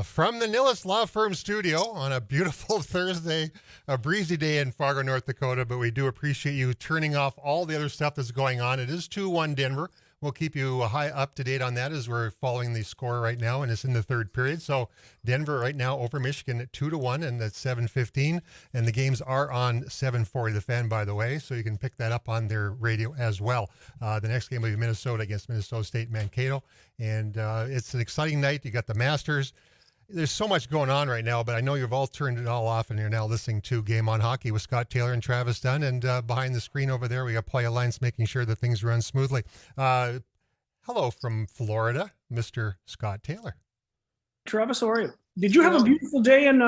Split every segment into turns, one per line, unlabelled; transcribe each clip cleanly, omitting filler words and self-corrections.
From the Nillas Law Firm studio on a beautiful Thursday, a breezy day in Fargo, North Dakota, but we do appreciate you turning off all the other stuff that's going on. It is 2-1 Denver. We'll keep you up to date on that as we're following the score right now, and it's in the third period. So Denver right now over Michigan at 2-1, and that's 7:15, and the games are on 740 The Fan, by the way, so you can pick that up on their radio as well. The next game will be Minnesota against Minnesota State Mankato, and it's an exciting night. You got the Masters. There's so much going on right now, but I know you've all turned it all off and you're now listening to Game on Hockey with Scott Taylor and Travis Dunn. And behind the screen over there, we got Play Alliance making sure that things run smoothly. Hello from Florida, Mr. Scott Taylor.
Travis, how are you? Did you have a beautiful day in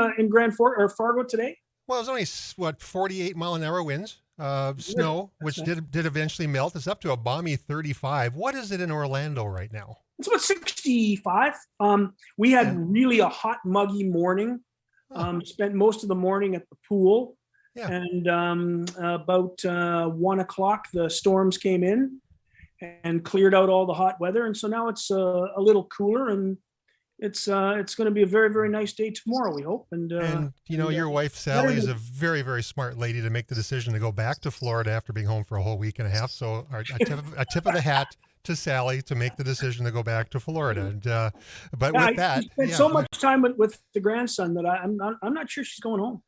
Fargo today?
Well, it was only, 48 mile an hour winds, snow, which did eventually melt. It's up to a balmy 35. What is it in Orlando right now?
It's about 65. We had really a hot, muggy morning. Spent most of the morning at the pool. Yeah. And about 1 o'clock, the storms came in and cleared out all the hot weather. And so now it's a little cooler, and it's going to be a very, very nice day tomorrow, we hope. And
your wife, Sally, is a very, very smart lady to make the decision to go back to Florida after being home for a whole week and a half. So a tip of the hat to Sally to make the decision to go back to Florida. And but with that,
she spent so much time with the grandson that I'm not sure she's going home.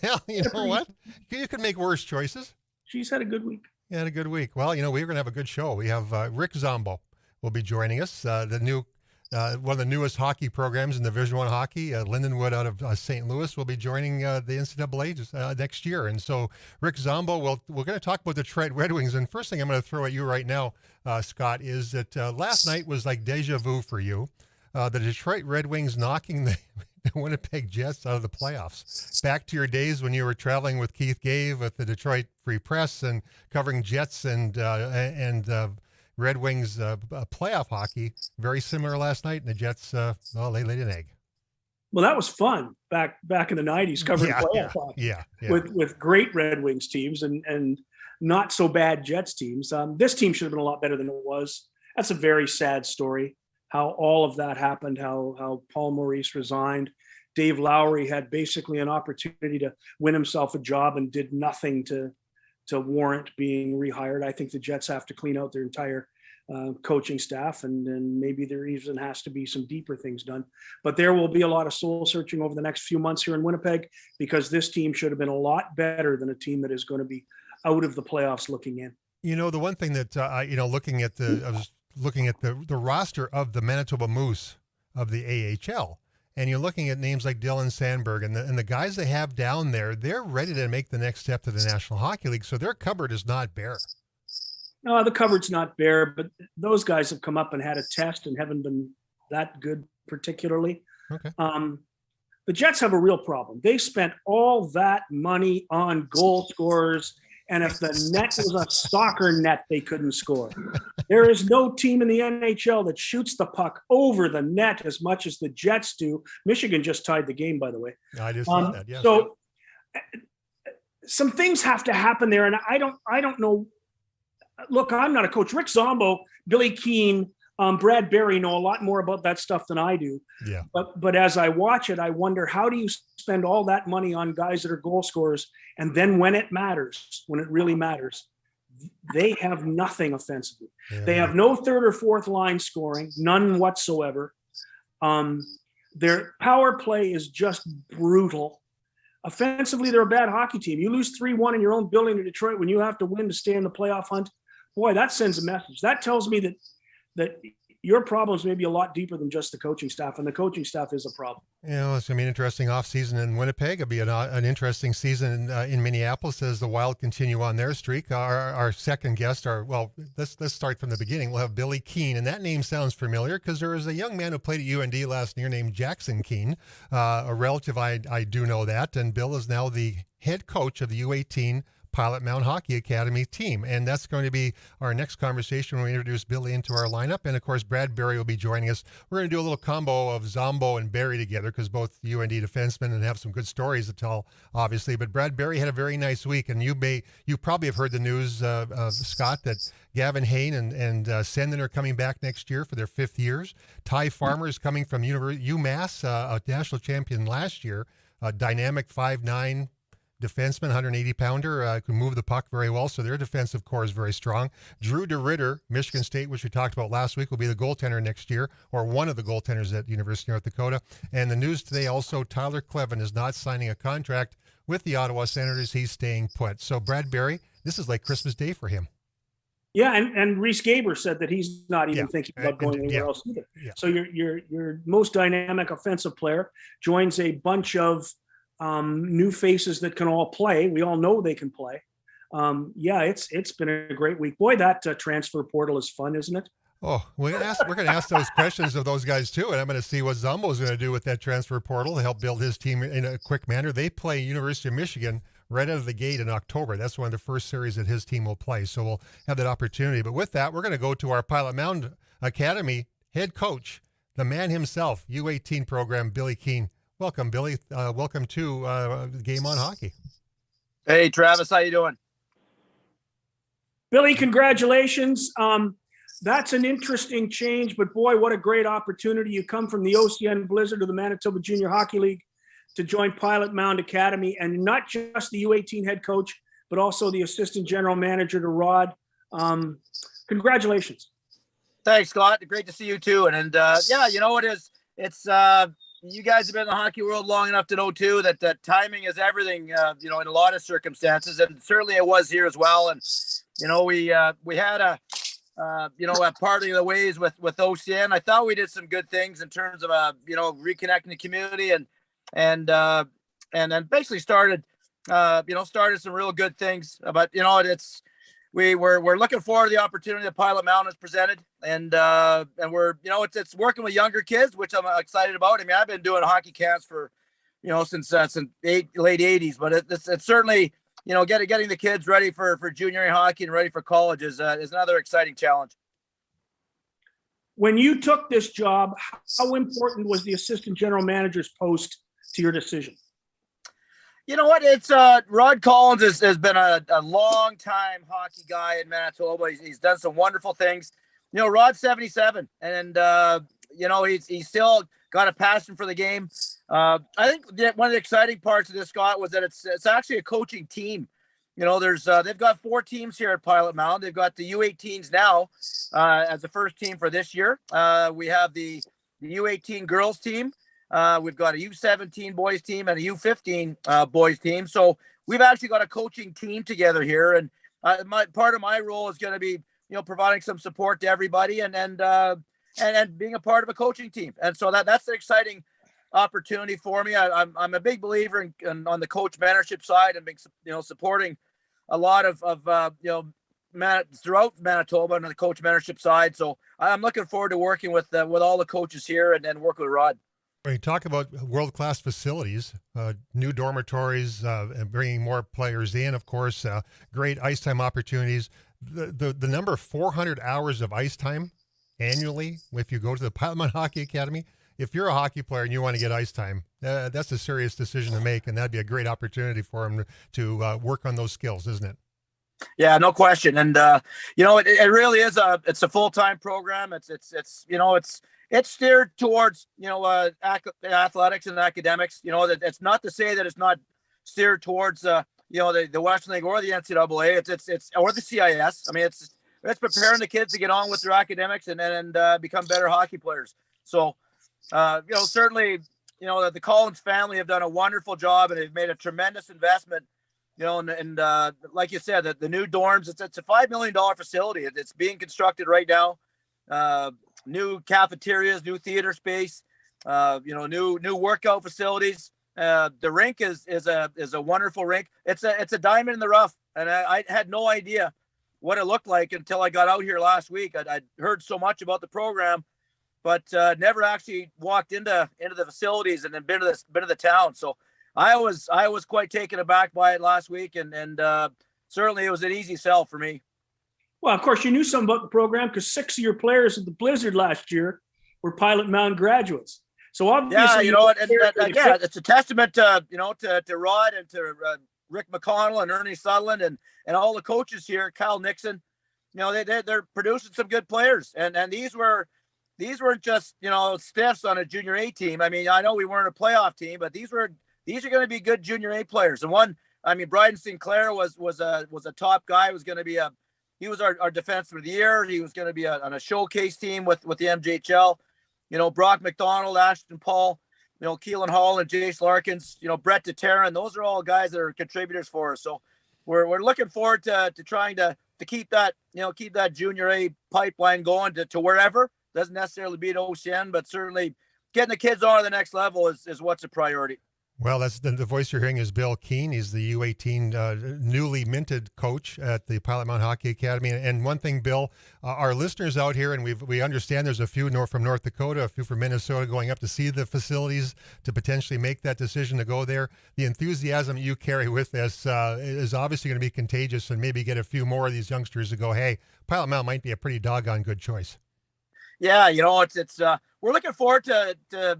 Well, you know what? You could make worse choices.
She's had a good week.
Yeah, had a good week. Well, we're going to have a good show. We have Rick Zombo will be joining us, the new one of the newest hockey programs in Division I hockey. Lindenwood out of St. Louis will be joining the NCAA next year. And so Rick Zombo, we're going to talk about the Detroit Red Wings. And first thing I'm going to throw at you right now, Scott, is that last night was like deja vu for you. The Detroit Red Wings knocking the Winnipeg Jets out of the playoffs. Back to your days when you were traveling with Keith Gave at the Detroit Free Press and covering Jets and Red Wings playoff hockey. Very similar last night, and the Jets, they laid an egg.
Well, that was fun back in the 90s covering playoff hockey with great Red Wings teams and not so bad Jets teams. This team should have been a lot better than it was. That's a very sad story, how all of that happened, how Paul Maurice resigned. Dave Lowry had basically an opportunity to win himself a job and did nothing to warrant being rehired. I think the Jets have to clean out their entire coaching staff, and maybe there even has to be some deeper things done. But there will be a lot of soul searching over the next few months here in Winnipeg, because this team should have been a lot better than a team that is going to be out of the playoffs looking in. The
one thing that I was looking at the roster of the Manitoba Moose of the AHL. And you're looking at names like Dylan Sandberg and the guys they have down there, they're ready to make the next step to the National Hockey League. So their cupboard is not bare.
No, the cupboard's not bare, but those guys have come up and had a test and haven't been that good particularly.
Okay.
The Jets have a real problem. They spent all that money on goal scorers, and if the net was a soccer net, they couldn't score. There is no team in the NHL that shoots the puck over the net as much as the Jets do. Michigan just tied the game, by the way.
I just saw that, yes.
So some things have to happen there, and I don't know. Look, I'm not a coach. Rick Zombo, Billy Keene, Brad Berry know a lot more about that stuff than I do.
Yeah.
But as I watch it, I wonder, how do you spend all that money on guys that are goal scorers, and then when it matters, when it really matters, they have nothing offensively. Yeah. They have no third or fourth line scoring, none whatsoever. Their power play is just brutal. Offensively, they're a bad hockey team. You lose 3-1 in your own building to Detroit when you have to win to stay in the playoff hunt. Boy, that sends a message. That tells me that your problems may be a lot deeper than just the coaching staff, and the coaching staff is a problem.
It's going to be an interesting offseason in Winnipeg. It'll be an interesting season in Minneapolis as the Wild continue on their streak. Our second guest, let's start from the beginning. We'll have Billy Keene, and that name sounds familiar because there was a young man who played at UND last year named Jackson Keene, a relative. I do know that, and Bill is now the head coach of the U18 Pilot Mound Hockey Academy team. And that's going to be our next conversation when we introduce Billy into our lineup. And of course, Brad Berry will be joining us. We're going to do a little combo of Zombo and Berry together because both UND defensemen and have some good stories to tell, obviously. But Brad Berry had a very nice week. And you probably have heard the news, Scott, that Gavin Hain and Senden are coming back next year for their 5th years. Ty Farmer is coming from UMass, a national champion last year, a dynamic 5'9" defenseman, 180-pounder, can move the puck very well, so their defensive core is very strong. Drew DeRitter, Michigan State, which we talked about last week, will be the goaltender next year, or one of the goaltenders at University of North Dakota. And the news today also, Tyler Cleven is not signing a contract with the Ottawa Senators. He's staying put. So Brad Berry, this is like Christmas Day for him.
Yeah, and Reese Gaber said that he's not even thinking about going anywhere else either. Yeah. So your most dynamic offensive player joins a bunch of new faces that can all play. We all know they can play. It's been a great week. Boy, that transfer portal is fun, isn't it?
Oh, we're going to ask those questions of those guys too, and I'm going to see what Zombo is going to do with that transfer portal to help build his team in a quick manner. They play University of Michigan right out of the gate in October. That's one of the first series that his team will play, so we'll have that opportunity. But with that, we're going to go to our Pilot Mound Academy head coach, the man himself, U18 program, Billy Keene. Welcome, Billy. Welcome to Game on Hockey.
Hey, Travis. How you doing?
Billy, congratulations. That's an interesting change, but boy, what a great opportunity. You come from the OCN Blizzard of the Manitoba Junior Hockey League to join Pilot Mound Academy, and not just the U18 head coach, but also the assistant general manager to Rod. Congratulations.
Thanks, Scott. Great to see you too. And you know, it's you guys have been in the hockey world long enough to know too that timing is everything, in a lot of circumstances, and certainly it was here as well. And, we had a parting of the ways with OCN. I thought we did some good things in terms of, reconnecting the community and then basically started some real good things. But, we're looking forward to the opportunity that Pilot Mound has presented, and we're, it's working with younger kids, which I'm excited about. I mean, I've been doing hockey camps for, since late 80s, but it's certainly, getting the kids ready for junior hockey and ready for college is another exciting challenge.
When you took this job, how important was the assistant general manager's post to your decision?
You know what? It's Rod Collins has been a long time hockey guy in Manitoba. He's done some wonderful things. Rod's 77, and he's still got a passion for the game. I think one of the exciting parts of this, Scott, was that it's actually a coaching team. They've got 4 teams here at Pilot Mound. They've got the U18s now as the first team for this year. We have the U18 girls team. We've got a U17 boys team and a U15 boys team. So we've actually got a coaching team together here. And part of my role is going to be, providing some support to everybody and being a part of a coaching team. And so that's an exciting opportunity for me. I'm a big believer in on the coach mentorship side and being, supporting a lot of throughout Manitoba on the coach mentorship side. So I'm looking forward to working with all the coaches here and working with Rod.
When you talk about world-class facilities, new dormitories, and bringing more players in, of course, great ice time opportunities. The number 400 hours of ice time annually, if you go to the Pilot Mound Hockey Academy, if you're a hockey player and you want to get ice time, that's a serious decision to make, and that'd be a great opportunity for him to work on those skills, isn't it?
Yeah, no question. And it really is it's a full-time program. It's steered towards, athletics and academics. That it's not to say that it's not steered towards, the Western League or the NCAA. It's or the CIS. I mean, it's preparing the kids to get on with their academics and become better hockey players. So, certainly, the Collins family have done a wonderful job and they've made a tremendous investment. And like you said, the new dorms. It's a $5 million facility. It's being constructed right now. New cafeterias, new theater space, new workout facilities. The rink is a wonderful rink. It's a diamond in the rough, and I had no idea what it looked like until I got out here last week. I'd heard so much about the program, but never actually walked into the facilities and then been to the town. So I was quite taken aback by it last week, and certainly it was an easy sell for me.
Well, of course, you knew something about the program because 6 of your players at the Blizzard last year were Pilot Mound graduates. So obviously,
again, it's a testament to to Rod and to Rick McConnell and Ernie Sutherland and all the coaches here, Kyle Nixon. They're producing some good players, and these weren't just stiffs on a junior A team. I mean, I know we weren't a playoff team, but these are going to be good junior A players. And Bryden Sinclair was a top guy. He was our defenseman of the year. He was going to be on a showcase team with the MJHL. Brock McDonald, Ashton Paul, Keelan Hall and Jace Larkins, Brett DeTerran. Those are all guys that are contributors for us. So we're looking forward to trying to keep that, keep that junior A pipeline going to wherever. Doesn't necessarily be at OCN, but certainly getting the kids on to the next level is what's a priority.
Well, that's the voice you're hearing is Bill Keene. He's the U18 newly minted coach at the Pilot Mountain Hockey Academy. And one thing, Bill, our listeners out here, and we understand there's a few from North Dakota, a few from Minnesota going up to see the facilities to potentially make that decision to go there. The enthusiasm you carry with this is obviously going to be contagious and maybe get a few more of these youngsters to go, hey, Pilot Mountain might be a pretty doggone good choice.
Yeah, it's we're looking forward to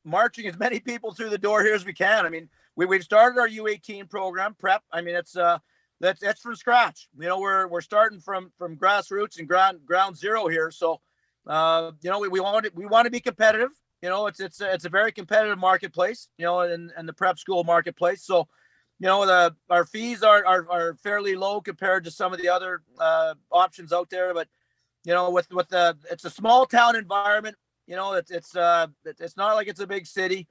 marching as many people through the door here as we can. I mean, we've started our U18 program prep. I mean, it's from scratch. We're starting from grassroots and ground zero here. So, we want to be competitive. It's a very competitive marketplace. In the prep school marketplace. So, our fees are fairly low compared to some of the other options out there. But it's a small town environment. It's not like it's a big city.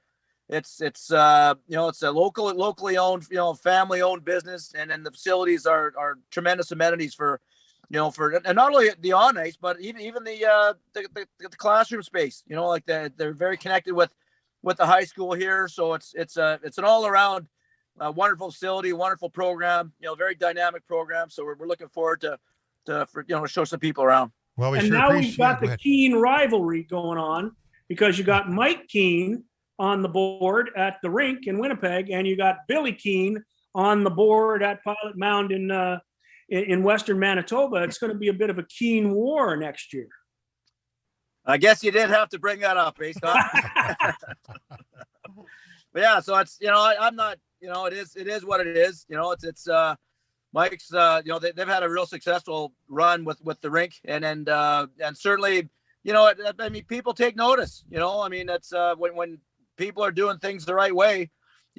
It's a locally owned, family owned business, and then the facilities are tremendous amenities for and not only the on ice, but even the classroom space. They're very connected with the high school here, so it's an all around wonderful facility, wonderful program. Very dynamic program. So we're looking forward to show some people around.
Well,
we've got the Keene rivalry going on because you got Mike Keene on the board at the rink in Winnipeg, and you got Billy Keene on the board at Pilot Mound in Western Manitoba. It's going to be a bit of a Keene war next year.
I guess you did have to bring that up, Scott. But yeah, so it's I'm not it is what it is. It's Mike's, they've had a real successful run with the rink, and certainly, I mean, people take notice. It's when people are doing things the right way,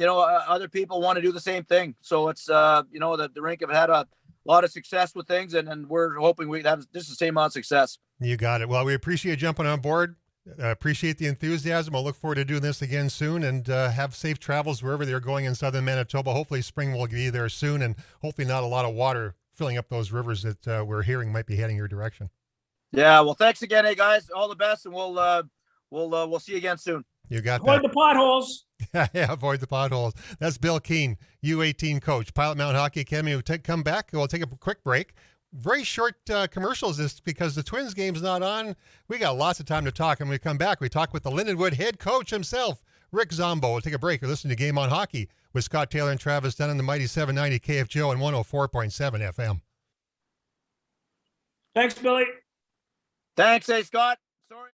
other people want to do the same thing. So it's the rink have had a lot of success with things, and we're hoping we have just the same amount of success.
You got it. Well, we appreciate you jumping on board. Appreciate the enthusiasm. I'll look forward to doing this again soon, and have safe travels wherever they're going in southern Manitoba. Hopefully spring will be there soon, and hopefully not a lot of water filling up those rivers that we're hearing might be heading your direction.
Yeah, well, thanks again, hey guys. All the best, and we'll see you again soon.
You got
avoid the potholes.
Yeah, avoid the potholes. That's Bill Keene, U18 coach, Pilot Mountain Hockey Academy. We'll come back. We'll take a quick break. Very short commercials this because the Twins game's not on. We got lots of time to talk. And when we come back, we talk with the Lindenwood head coach himself, Rick Zombo. We'll take a break. You're listening to Game on Hockey with Scott Taylor and Travis Dunn on the mighty 790 KFGO and 104.7 FM.
Thanks, Billy.
Thanks, hey, Scott. Sorry.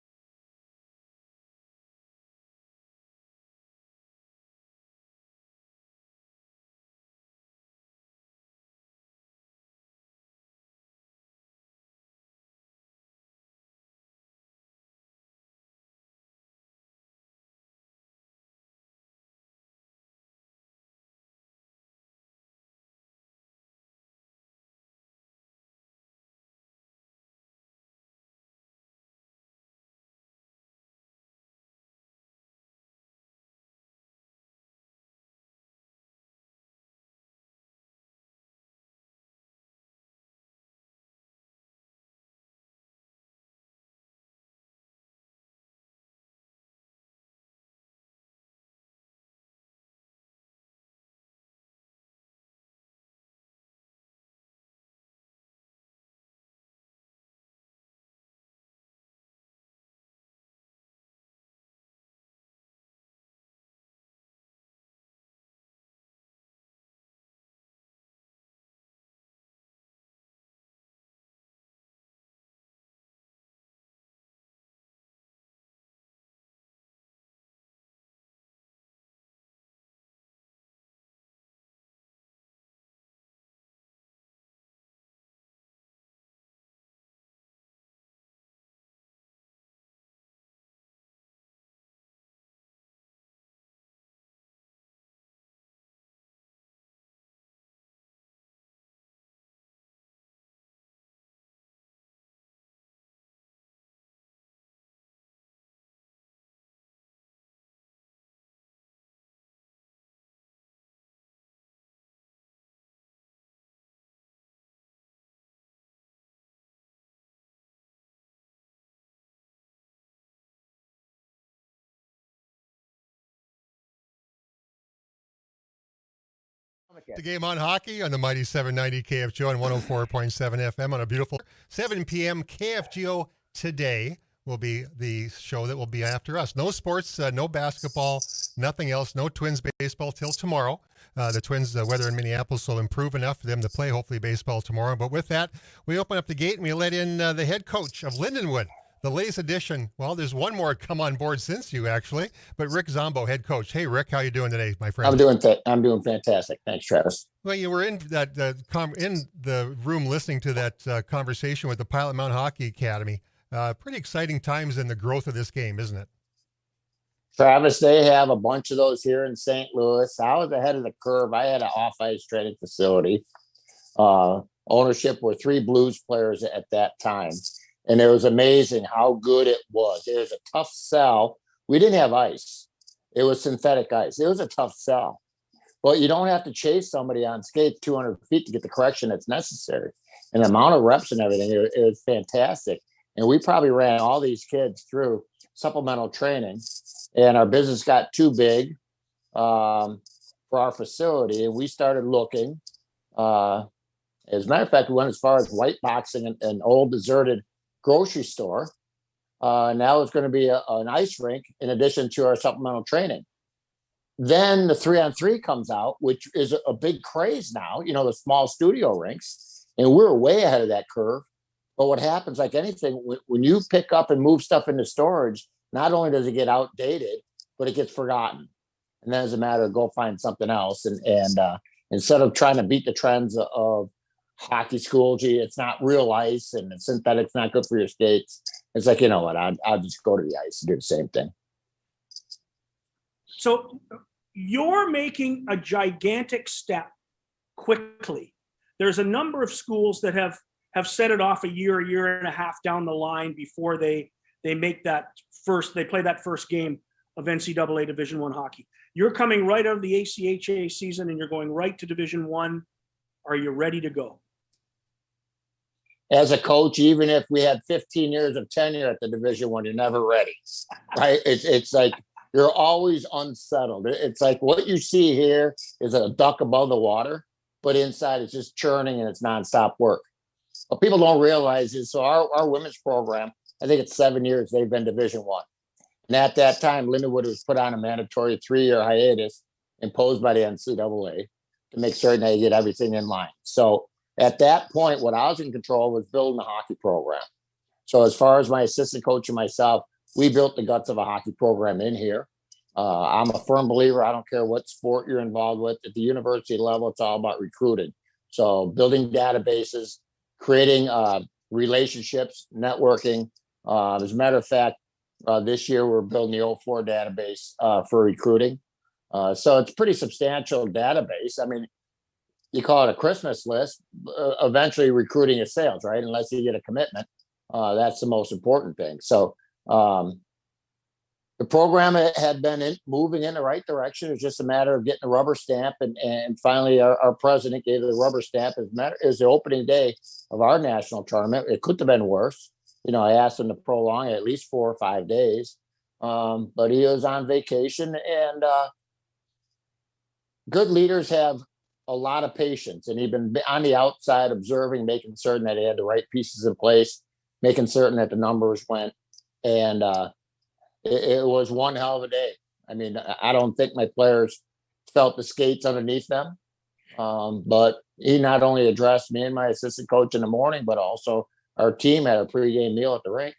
The Game on Hockey on the mighty 790 KFGO and 104.7 FM on a beautiful 7 p.m. KFGO today will be the show that will be after us. No sports, no basketball, nothing else, no Twins baseball till tomorrow. The Twins, the weather in Minneapolis will improve enough for them to play, hopefully, baseball tomorrow. But with that, we open up the gate and we let in the head coach of Lindenwood, the latest addition. Well, there's one more come on board since you, actually, but Rick Zombo, head coach. Hey, Rick, how you doing today, my friend?
I'm doing fantastic. Thanks, Travis.
Well, you were in that in the room listening to that conversation with the Pilot Mountain Hockey Academy. Pretty exciting times in the growth of this game, isn't it?
Travis, they have a bunch of those here in St. Louis. I was ahead of the curve. I had an off-ice training facility. Ownership were 3 Blues players at that time. And it was amazing how good it was. It was a tough sell. We didn't have ice. It was synthetic ice. It was a tough sell. But you don't have to chase somebody on skates 200 feet to get the correction that's necessary. And the amount of reps and everything, it was fantastic. And we probably ran all these kids through supplemental training. And our business got too big for our facility. And we started looking. As a matter of fact, we went as far as white boxing an old deserted grocery store. Now it's going to be an ice rink in addition to our supplemental training. Then the 3-on-3 comes out, which is a big craze now, the small studio rinks. And we're way ahead of that curve. But what happens, like anything, when you pick up and move stuff into storage, not only does it get outdated, but it gets forgotten. And then it's a matter of go find something else. And instead of trying to beat the trends of hockey school, gee, it's not real ice and the synthetic's not good for your skates. It's like, you know what, I'll just go to the ice and do the same thing.
So you're making a gigantic step quickly. There's a number of schools that have set it off a year and a half down the line before they make they play that first game of NCAA Division I hockey. You're coming right out of the ACHA season and you're going right to Division I. Are you ready to go?
As a coach, even if we had 15 years of tenure at the Division I, you're never ready, right? It's like you're always unsettled. It's like what you see here is a duck above the water, but inside it's just churning and it's nonstop work. What people don't realize is, so our women's program, I think it's 7 years they've been Division I. And at that time, Lindenwood was put on a mandatory 3-year hiatus imposed by the NCAA to make certain they get everything in line. So at that point, what I was in control was building a hockey program. So as far as my assistant coach and myself, we built the guts of a hockey program in here. I'm a firm believer. I don't care what sport you're involved with. At the university level, it's all about recruiting. So building databases, creating relationships, networking. As a matter of fact, this year we're building the 04 database for recruiting. So it's a pretty substantial database. I mean, you call it a Christmas list. Eventually recruiting is sales, right? Unless you get a commitment. That's the most important thing. So the program had been moving in the right direction. It's just a matter of getting a rubber stamp. And finally, our president gave it a rubber stamp as the opening day of our national tournament. It couldn't have been worse. I asked him to prolong it at least 4 or 5 days. But he was on vacation. And good leaders have a lot of patience. And he'd been on the outside observing, making certain that he had the right pieces in place, making certain that the numbers went. And it was one hell of a day. I mean, I don't think my players felt the skates underneath them. But he not only addressed me and my assistant coach in the morning, but also our team had a pregame meal at the rink.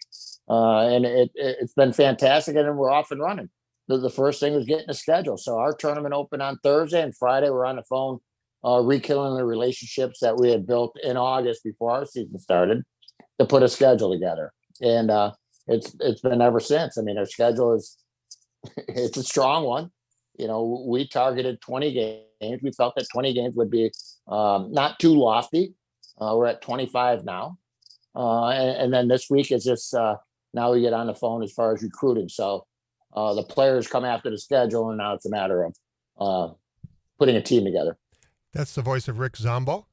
And it's been fantastic. And then we're off and running. The first thing was getting a schedule. So our tournament opened on Thursday, and Friday we're on the phone rekindling the relationships that we had built in August before our season started to put a schedule together. And it's been ever since. I mean, our schedule it's a strong one. We targeted 20 games. We felt that 20 games would be not too lofty. We're at 25 now. And then this week is just now we get on the phone as far as recruiting. So the players come after the schedule, and now it's a matter of putting a team together.
That's the voice of Rick Zombo,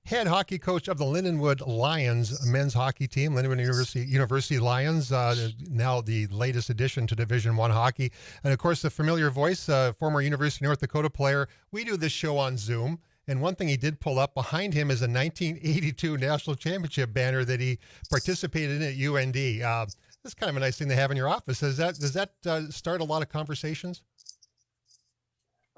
head hockey coach of the Lindenwood Lions men's hockey team. Lindenwood University Lions, now the latest addition to Division I hockey. And, of course, the familiar voice, former University of North Dakota player. We do this show on Zoom. And one thing he did pull up behind him is a 1982 national championship banner that he participated in at UND. That's kind of a nice thing to have in your office. Does that start a lot of conversations?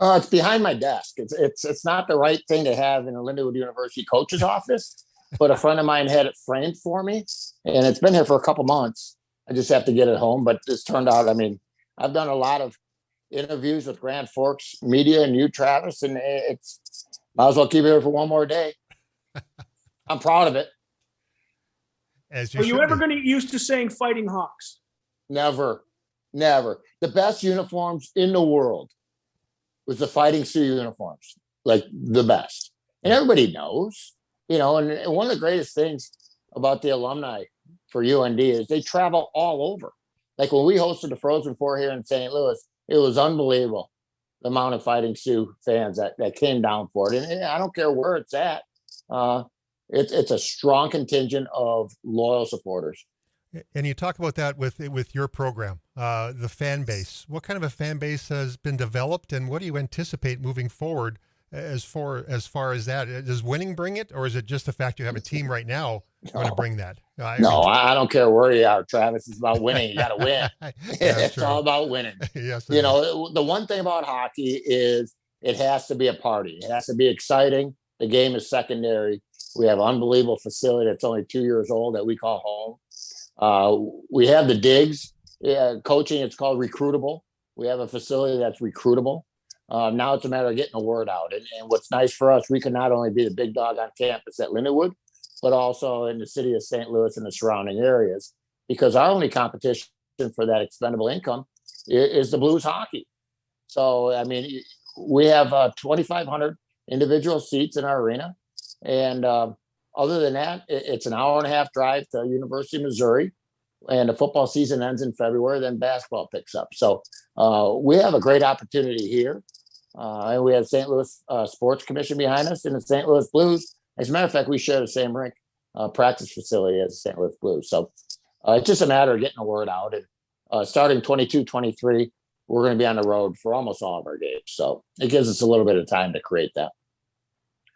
It's behind my desk. It's not the right thing to have in a Lindenwood University coach's office, but a friend of mine had it framed for me, and it's been here for a couple months. I just have to get it home, but it's turned out, I mean, I've done a lot of interviews with Grand Forks media and you, Travis, and it's might as well keep it here for one more day. I'm proud of it.
Are you ever going to get used to saying Fighting Hawks?
Never. The best uniforms in the world was the Fighting Sioux uniforms, like the best. And everybody knows, you know, and one of the greatest things about the alumni for UND is they travel all over. Like when we hosted the Frozen Four here in St. Louis, it was unbelievable, the amount of Fighting Sioux fans that came down for it. And I don't care where it's at. It's a strong contingent of loyal supporters.
And you talk about that with your program, the fan base. What kind of a fan base has been developed, and what do you anticipate moving forward as far as that? Does winning bring it, or is it just the fact you have a team right now going to bring that? I
don't care where you are, Travis. It's about winning. You got to win. It's all about winning.
Yes,
you know, the one thing about hockey is it has to be a party. It has to be exciting. The game is secondary. We have an unbelievable facility that's only 2 years old that we call home. We have the digs. Coaching, it's called recruitable. We have a facility that's recruitable. Now it's a matter of getting the word out. And what's nice for us, we can not only be the big dog on campus at Lindenwood, but also in the city of St. Louis and the surrounding areas, because our only competition for that expendable income is the Blues hockey. So, I mean, we have 2,500 individual seats in our arena. And other than that, it's an hour and a half drive to University of Missouri, and the football season ends in February. Then basketball picks up. So we have a great opportunity here. And we have St. Louis Sports Commission behind us and the St. Louis Blues. As a matter of fact, we share the same rink practice facility as the St. Louis Blues. So it's just a matter of getting the word out. And starting 22-23, we're going to be on the road for almost all of our games. So it gives us a little bit of time to create that.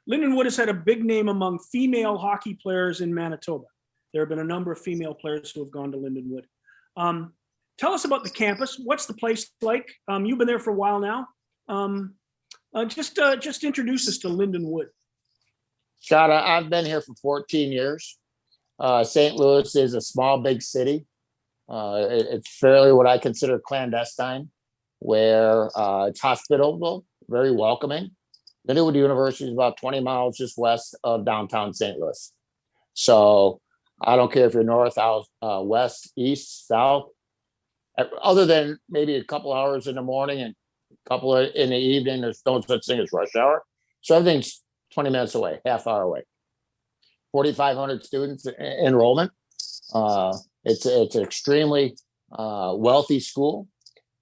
Lindenwood has had a big name among female hockey players in Manitoba. There have been a number of female players who have gone to Lindenwood. Tell us about the campus. What's the place like? You've been there for a while now. Just introduce us to Lindenwood.
Scott, I've been here for 14 years. St. Louis is a small, big city. It's fairly what I consider clandestine, where it's hospitable, very welcoming. Lindenwood University is about 20 miles just west of downtown St. Louis. So I don't care if you're north, south, west, east, south, other than maybe a couple hours in the morning and a couple in the evening. There's no such thing as rush hour. So everything's 20 minutes away, half hour away. 4,500 students enrollment. It's an extremely wealthy school,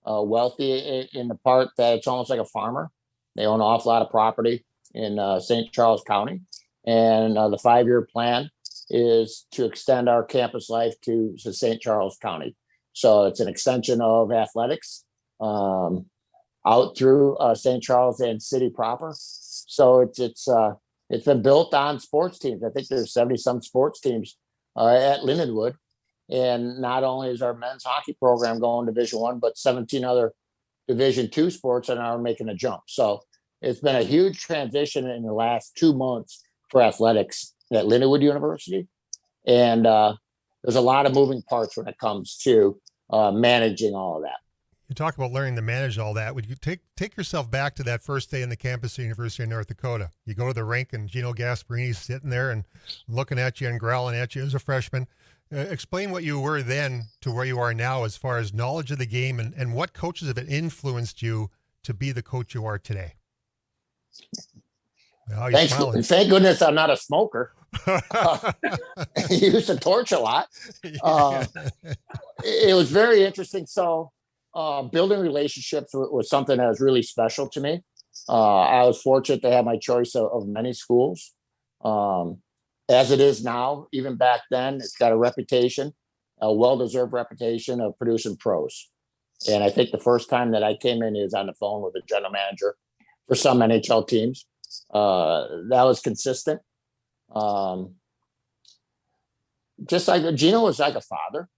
wealthy in the part that it's almost like a farmer. They own an awful lot of property in St. Charles County. And the 5-year plan is to extend our campus life to St. Charles County. So it's an extension of athletics out through St. Charles and city proper. So it's been built on sports teams. I think there's 70-some sports teams at Lindenwood. And not only is our men's hockey program going Division I, but 17 other Division II sports are now making a jump. So it's been a huge transition in the last 2 months for athletics at Lindenwood University. And there's a lot of moving parts when it comes to managing all of that.
You talk about learning to manage all that. Would you take yourself back to that first day in the campus of the University of North Dakota? You go to the rink and Gino Gasparini's sitting there and looking at you and growling at you as a freshman. Explain what you were then to where you are now as far as knowledge of the game, and what coaches have influenced you to be the coach you are today. Oh,
thank goodness I'm not a smoker. He used to torch a lot. It was very interesting. So building relationships was something that was really special to me. I was fortunate to have my choice of many schools. As it is now, even back then, it's got a reputation, a well-deserved reputation of producing pros. And I think the first time that I came in is on the phone with the general manager for some NHL teams. That was consistent. Just like Gino was like a father.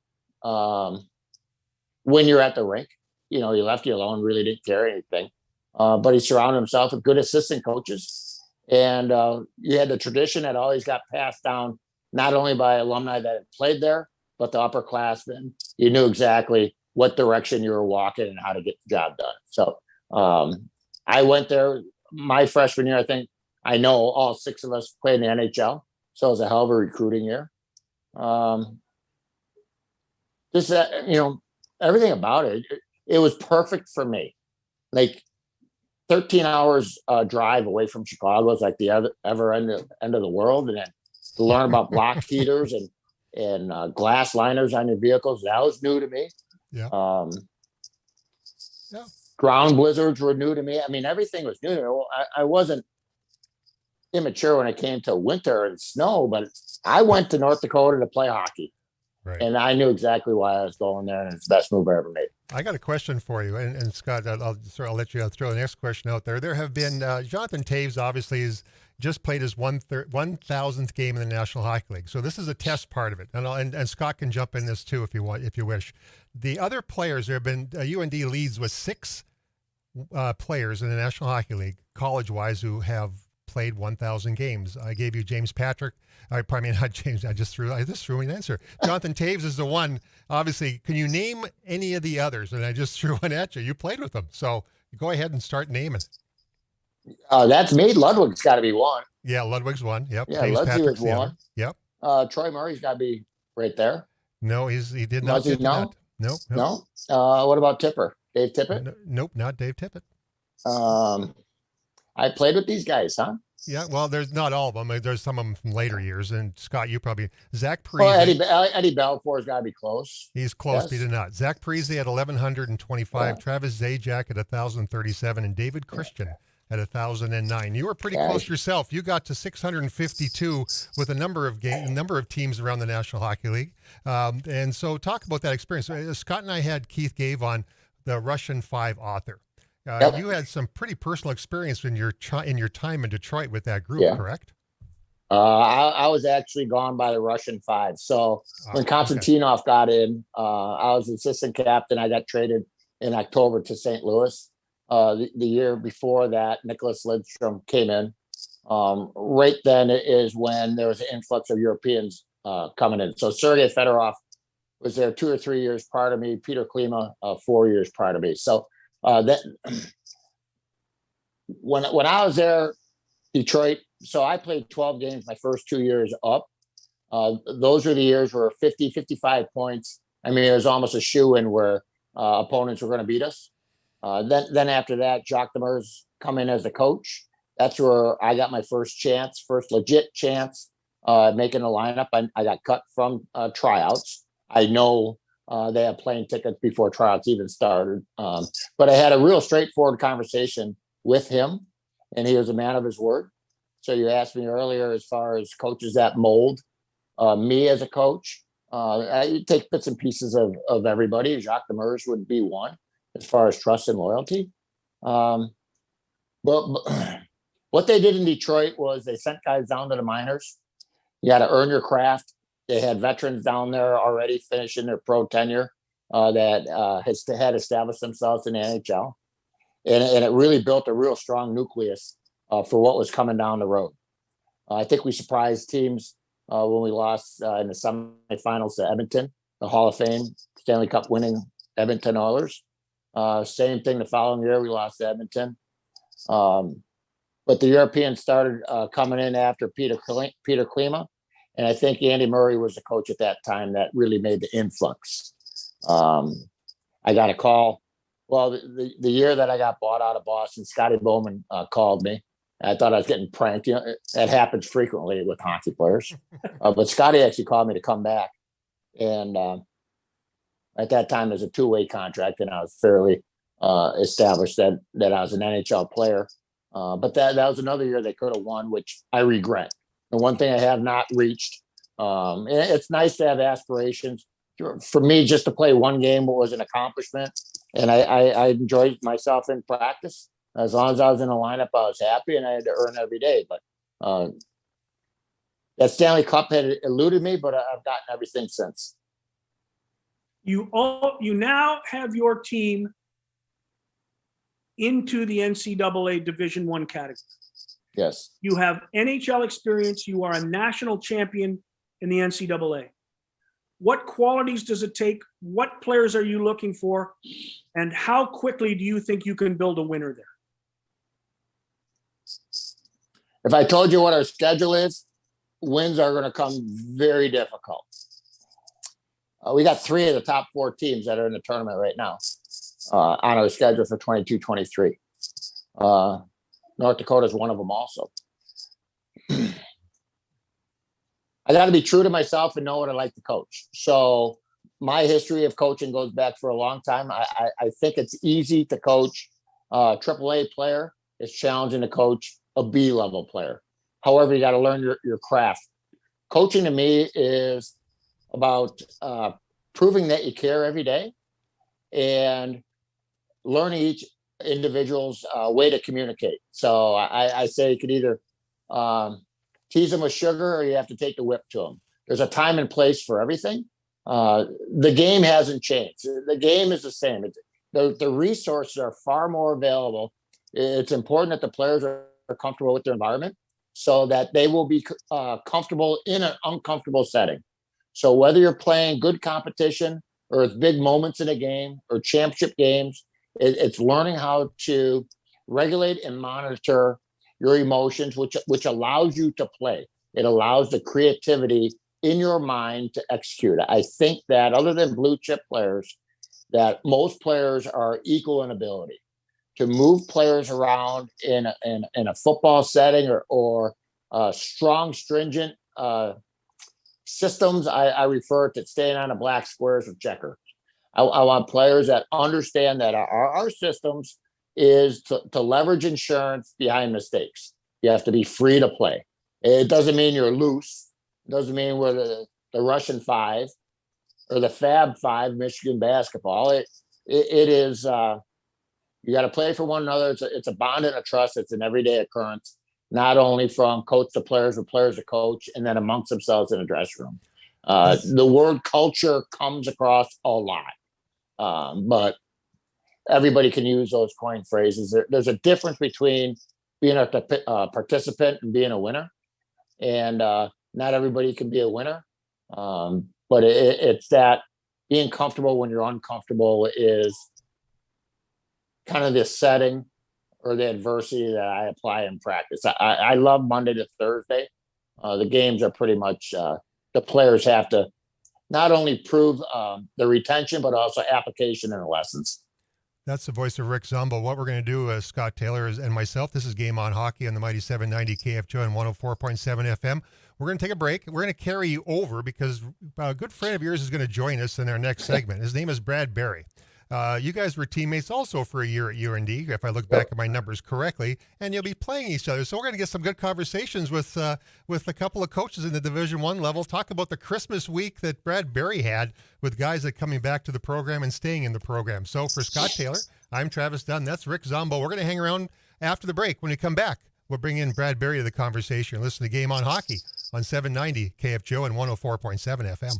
When you're at the rink, he left you alone, really didn't care anything. But he surrounded himself with good assistant coaches. And you had the tradition that always got passed down, not only by alumni that had played there, but the upperclassmen. You knew exactly what direction you were walking and how to get the job done. So I went there my freshman year. I think I know all 6 of us played in the NHL. So it was a hell of a recruiting year. Just that, everything about it, it was perfect for me. Like 13 hours drive away from Chicago is like the other end of the world. And then to learn about block heaters and glass liners on your vehicles, that was new to me.
Yeah.
Ground blizzards were new to me. I mean, everything was new to me. I wasn't immature when it came to winter and snow, but I went to North Dakota to play hockey.
Right.
And I knew exactly why I was going there, and it's the best move I ever made.
I got a question for you, and Scott, I'll let you throw the next question out there. There have been Jonathan Toews obviously has just played his 1,000th game in the National Hockey League, so this is a test part of it. And Scott can jump in this too if you wish. The other players, there have been UND leads with 6 players in the National Hockey League, college-wise, who have played 1,000 games. I gave you James Patrick. Pardon me, not James. I just threw an answer. Jonathan Toews is the one. Obviously, can you name any of the others? And I just threw one at you. You played with them, so go ahead and start naming.
That's me. Ludwig's got to be one.
Yeah, Ludwig's one. Yep.
Yeah, Ludwig was one.
Yep.
Troy Murray's got to be right there.
No, he did not.
No.
No.
What about Tipper? Dave Tippett?
Nope, not Dave Tippett.
I played with these guys, huh?
Yeah, well, there's not all of them. There's some of them from later years. And Scott, you probably Zach Parise.
Eddie Balfour's got to be close.
He's close, yes. But he did not. Zach Parise at 1,125, yeah. Travis Zajac at 1,037, and David Christian at 1,009. You were pretty close yourself. You got to 652 with a number of teams around the National Hockey League. And so, talk about that experience. Scott and I had Keith Gave on, the Russian 5 author. You had some pretty personal experience in your time in Detroit with that group, correct?
I was actually gone by the Russian 5. So when Konstantinov got in, I was assistant captain. I got traded in October to St. Louis. The year before that, Nicholas Lidstrom came in. Right then is when there was an influx of Europeans coming in. So Sergei Fedorov was there 2 or 3 years prior to me. Peter Klima 4 years prior to me. So that when I was there, Detroit, so I played 12 games my first 2 years up. Those were the years where 50, 55 points. I mean, it was almost a shoo-in where opponents were going to beat us. Then after that, Jacques Demers come in as a coach. That's where I got my first legit chance making a lineup. I got cut from tryouts. I know they had plane tickets before tryouts even started. But I had a real straightforward conversation with him, and he was a man of his word. So you asked me earlier as far as coaches that mold me as a coach. I take bits and pieces of everybody. Jacques Demers would be one as far as trust and loyalty. But what they did in Detroit was they sent guys down to the minors. You got to earn your craft. They had veterans down there already finishing their pro tenure that had established themselves in the NHL. And it really built a real strong nucleus for what was coming down the road. I think we surprised teams when we lost in the semifinals to Edmonton, the Hall of Fame Stanley Cup winning Edmonton Oilers. Same thing the following year, we lost to Edmonton. But the Europeans started coming in after Peter Klima. And I think Andy Murray was the coach at that time that really made the influx. I got a call. Well, the year that I got bought out of Boston, Scotty Bowman called me. I thought I was getting pranked. You know, it happens frequently with hockey players. But Scotty actually called me to come back. And at that time, there's a 2-way contract, and I was fairly established that I was an NHL player. But that was another year they could have won, which I regret. The one thing I have not reached. It's nice to have aspirations. For me, just to play one game was an accomplishment, and I enjoyed myself in practice. As long as I was in the lineup, I was happy, and I had to earn every day. But that Stanley Cup had eluded me, but I've gotten everything since.
You now have your team into the NCAA Division I category.
Yes.
You have NHL experience. You are a national champion in the NCAA. What qualities does it take? What players are you looking for? And how quickly do you think you can build a winner there?
If I told you what our schedule is, wins are going to come very difficult. We got 3 of the top 4 teams that are in the tournament right now on our schedule for 22-23. North Dakota is one of them also. I got to be true to myself and know what I like to coach. So my history of coaching goes back for a long time. I think it's easy to coach a AAA player. It's challenging to coach a B-level player. However, you got to learn your craft. Coaching to me is about proving that you care every day and learning each individual's way to communicate. So I say you could either tease them with sugar or you have to take the whip to them. There's a time and place for everything. The game hasn't changed. The game is the same. The resources are far more available. It's important that the players are comfortable with their environment so that they will be comfortable in an uncomfortable setting. So whether you're playing good competition or it's big moments in a game or championship games, it's learning how to regulate and monitor your emotions, which allows you to play. It allows the creativity in your mind to execute. I think that other than blue chip players, that most players are equal in ability to move players around in a football setting or strong, stringent systems. I refer to staying on the black squares of checkers. I want players that understand that our systems is to leverage insurance behind mistakes. You have to be free to play. It doesn't mean you're loose. It doesn't mean we're the Russian 5 or the Fab 5 Michigan basketball. It is you got to play for one another. It's a bond and a trust. It's an everyday occurrence, not only from coach to players or players to coach, and then amongst themselves in a dressing room. The word culture comes across a lot, but everybody can use those coin phrases. There's a difference between being a participant and being a winner, and not everybody can be a winner. But it's that being comfortable when you're uncomfortable is kind of the setting or the adversity that I apply in practice. I love Monday to Thursday. The games are pretty much the players have to not only prove the retention, but also application and lessons.
That's the voice of Rick Zumbo. What we're going to do, Scott Taylor and myself, this is Game On Hockey on the mighty 790 KFGO and 104.7 FM. We're going to take a break. We're going to carry you over because a good friend of yours is going to join us in our next segment. His name is Brad Berry. You guys were teammates also for a year at UND, if I look back at my numbers correctly, and you'll be playing each other. So we're going to get some good conversations with a couple of coaches in the Division I level. Talk about the Christmas week that Brad Berry had with guys that coming back to the program and staying in the program. So for Scott Taylor, I'm Travis Dunn. That's Rick Zombo. We're going to hang around after the break. When we come back, we'll bring in Brad Berry to the conversation. Listen to Game On Hockey on 790 KFGO and 104.7 FM.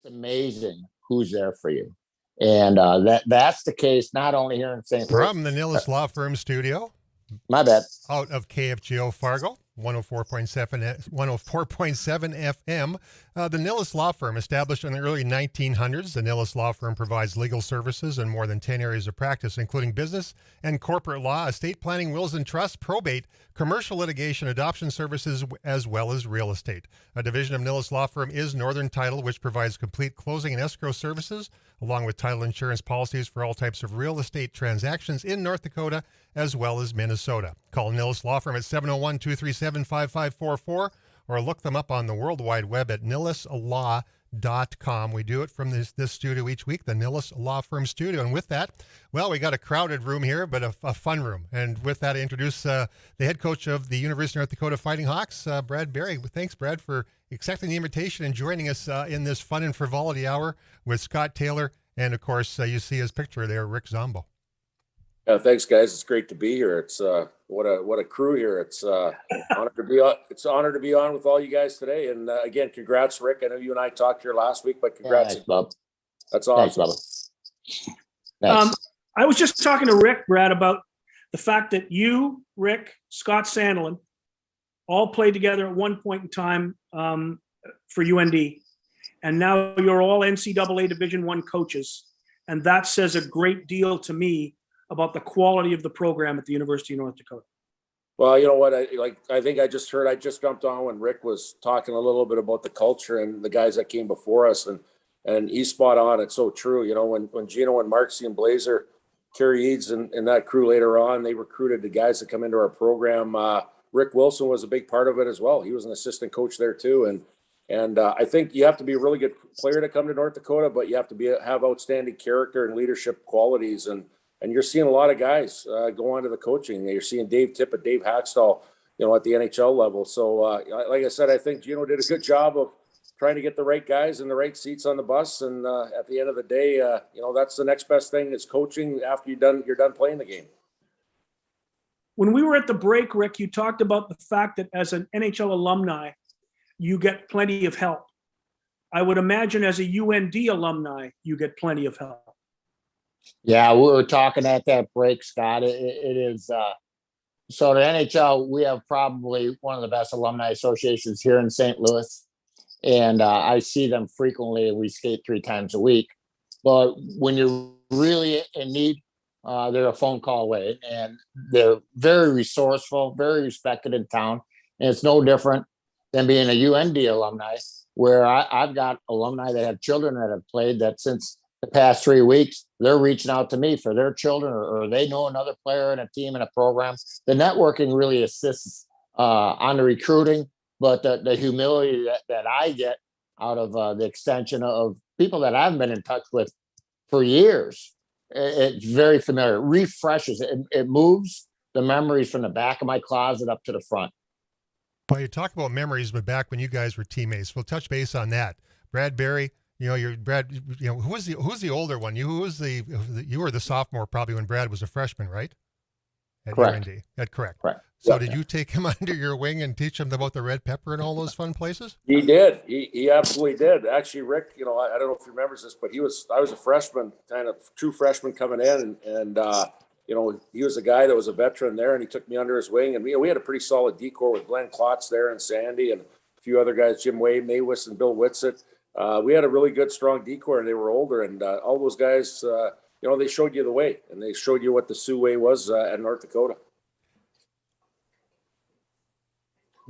It's amazing who's there for you. And that's the case not only here in St. Louis.
From the Nillas Law Firm studio.
My bad.
Out of KFGO Fargo, 104.7 FM. The Nillas Law Firm, established in the early 1900s, the Nillas Law Firm provides legal services in more than 10 areas of practice, including business and corporate law, estate planning, wills and trusts, probate, commercial litigation, adoption services, as well as real estate. A division of Nillas Law Firm is Northern Title, which provides complete closing and escrow services, along with title insurance policies for all types of real estate transactions in North Dakota, as well as Minnesota. Call Nillas Law Firm at 701-237-5544 or look them up on the World Wide Web at nillaslaw.com. We do it from this studio each week, the Nillas Law Firm studio. And with that, well, we got a crowded room here, but a fun room. And with that, I introduce the head coach of the University of North Dakota Fighting Hawks, Brad Berry. Thanks, Brad, for accepting the invitation and joining us in this fun and frivolity hour with Scott Taylor. And, of course, you see his picture there, Rick Zombo.
Yeah, thanks, guys. It's great to be here. It's what a crew here. It's honored to be on. It's an honor to be on with all you guys today. And again, congrats, Rick. I know you and I talked here last week, but congrats,
Bob.
That's awesome.
Thanks, Bubba.
I was just talking to Rick, Brad, about the fact that you, Rick, Scott Sandelin, all played together at one point in time for UND, and now you're all NCAA Division I coaches, and that says a great deal to me about the quality of the program at the University of North Dakota.
Well, you know what? I think I just jumped on when Rick was talking a little bit about the culture and the guys that came before us, and he's spot on. It's so true. You know, when Gino and Marksy and Blazer, Kerry Eads and that crew later on, they recruited the guys that come into our program. Rick Wilson was a big part of it as well. He was an assistant coach there too. And I think you have to be a really good player to come to North Dakota, but you have to have outstanding character and leadership qualities. And you're seeing a lot of guys go on to the coaching. You're seeing Dave Tippett, Dave Hackstall, you know, at the NHL level. So, like I said, I think Gino did a good job of trying to get the right guys in the right seats on the bus. And at the end of the day, you know, that's the next best thing is coaching after you're done playing the game.
When we were at the break, Rick, you talked about the fact that as an NHL alumni, you get plenty of help. I would imagine as a UND alumni, you get plenty of help.
Yeah, we were talking at that break, Scott. It is so the NHL, we have probably one of the best alumni associations here in St. Louis. And I see them frequently. We skate 3 times a week. But when you're really in need, they're a phone call away. And they're very resourceful, very respected in town. And it's no different than being a UND alumni, where I've got alumni that have children that have played that since the past 3 weeks, they're reaching out to me for their children, or they know another player in a team in a program. The networking really assists on the recruiting, but the humility that I get out of the extension of people that I've been in touch with for years, it's very familiar. It refreshes. It moves the memories from the back of my closet up to the front.
Well, you talk about memories, but back when you guys were teammates, we'll touch base on that. Brad Berry, you know, who's the older one? You were the sophomore probably when Brad was a freshman, right? At
Correct.
UND. That's correct.
Correct.
So did you take him under your wing and teach him about the red pepper and all those fun places?
He did. He absolutely did. Actually, Rick, you know, I don't know if he remembers this, but I was a freshman, kind of true freshman coming in, and you know, he was a guy that was a veteran there, and he took me under his wing, and we had a pretty solid decor with Glenn Klotz there and Sandy and a few other guys, Jim Wade, Maywis, and Bill Whitsitt. We had a really good, strong decor, and they were older, and all those guys, you know, they showed you the way, and they showed you what the Sioux way was at North Dakota.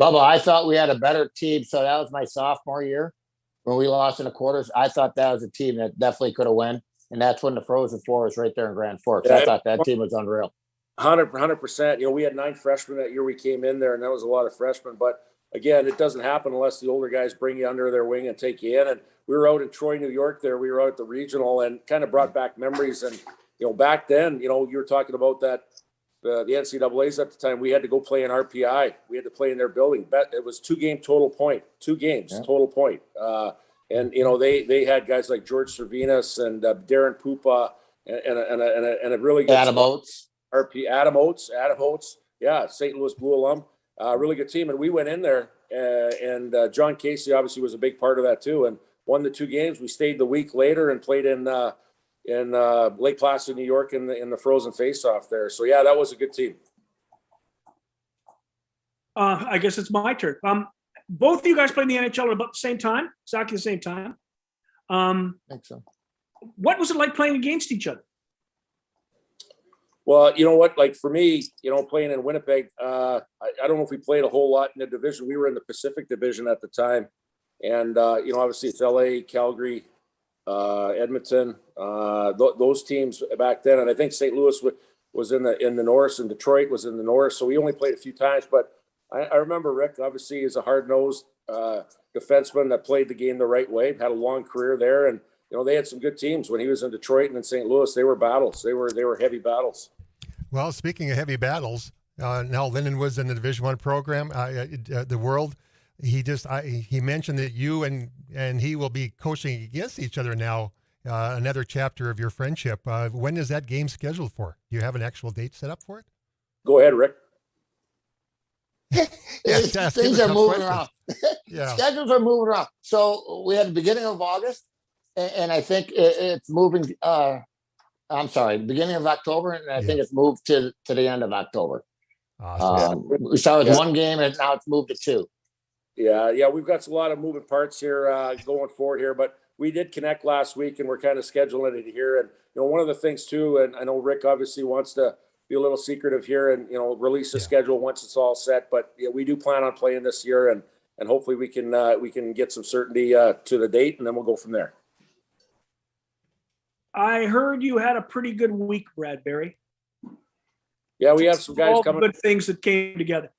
Bubba, I thought we had a better team. So that was my sophomore year when we lost in the quarters. I thought that was a team that definitely could have won. And that's when the Frozen Four was right there in Grand Forks.
Yeah,
I thought that team was unreal.
100%. You know, we had 9 freshmen that year we came in there, and that was a lot of freshmen. But again, it doesn't happen unless the older guys bring you under their wing and take you in. And we were out in Troy, New York there. We were out at the regional and kind of brought back memories. And, you know, back then, you know, you were talking about that, the NCAAs at the time, we had to go play in RPI. We had to play in their building. It was 2-game total point, 2 games, total point. And, you know, they had guys like George Servinas and Darren Pupa and a really good
Adam Oates.
Adam Oates. Yeah, St. Louis Blue alum. Really good team. And we went in there and John Casey obviously was a big part of that too. And won the 2 games. We stayed the week later and played in Lake Placid, New York, in the frozen face-off there. So yeah, that was a good team.
I guess it's my turn. Both of you guys played in the NHL at about the same time, exactly the same time.
I think so.
What was it like playing against each other?
Well, you know what? Like for me, playing in Winnipeg, I don't know if we played a whole lot in the division. We were in the Pacific Division at the time, and obviously it's LA, Calgary, Edmonton, those teams back then, and I think St. Louis was in the North, and Detroit was in the North. So we only played a few times, but I remember Rick obviously is a hard-nosed defenseman that played the game the right way, had a long career there, and they had some good teams when he was in Detroit and in St. Louis. They were battles. They were heavy battles.
Well, speaking of heavy battles, now Lyndon was in the Division I program, the World. He mentioned that you and he will be coaching against each other now. Another chapter of your friendship. When is that game scheduled for? Do you have an actual date set up for it?
Go ahead, Rick.
Things are moving around.
Yeah.
Schedules are moving around. So we had the beginning of August, and I think it's moving. Beginning of October, and I think it's moved to the end of October.
Awesome.
We started with 1 game, and now it's moved to 2.
Yeah, we've got a lot of moving parts here going forward here, but we did connect last week, and we're kind of scheduling it here. And one of the things too, and I know Rick obviously wants to be a little secretive here and release the schedule once it's all set. But we do plan on playing this year, and hopefully we can get some certainty to the date, and then we'll go from there.
I heard you had a pretty good week, Bradbury.
Yeah, we have some guys
all
coming.
Good things that came together.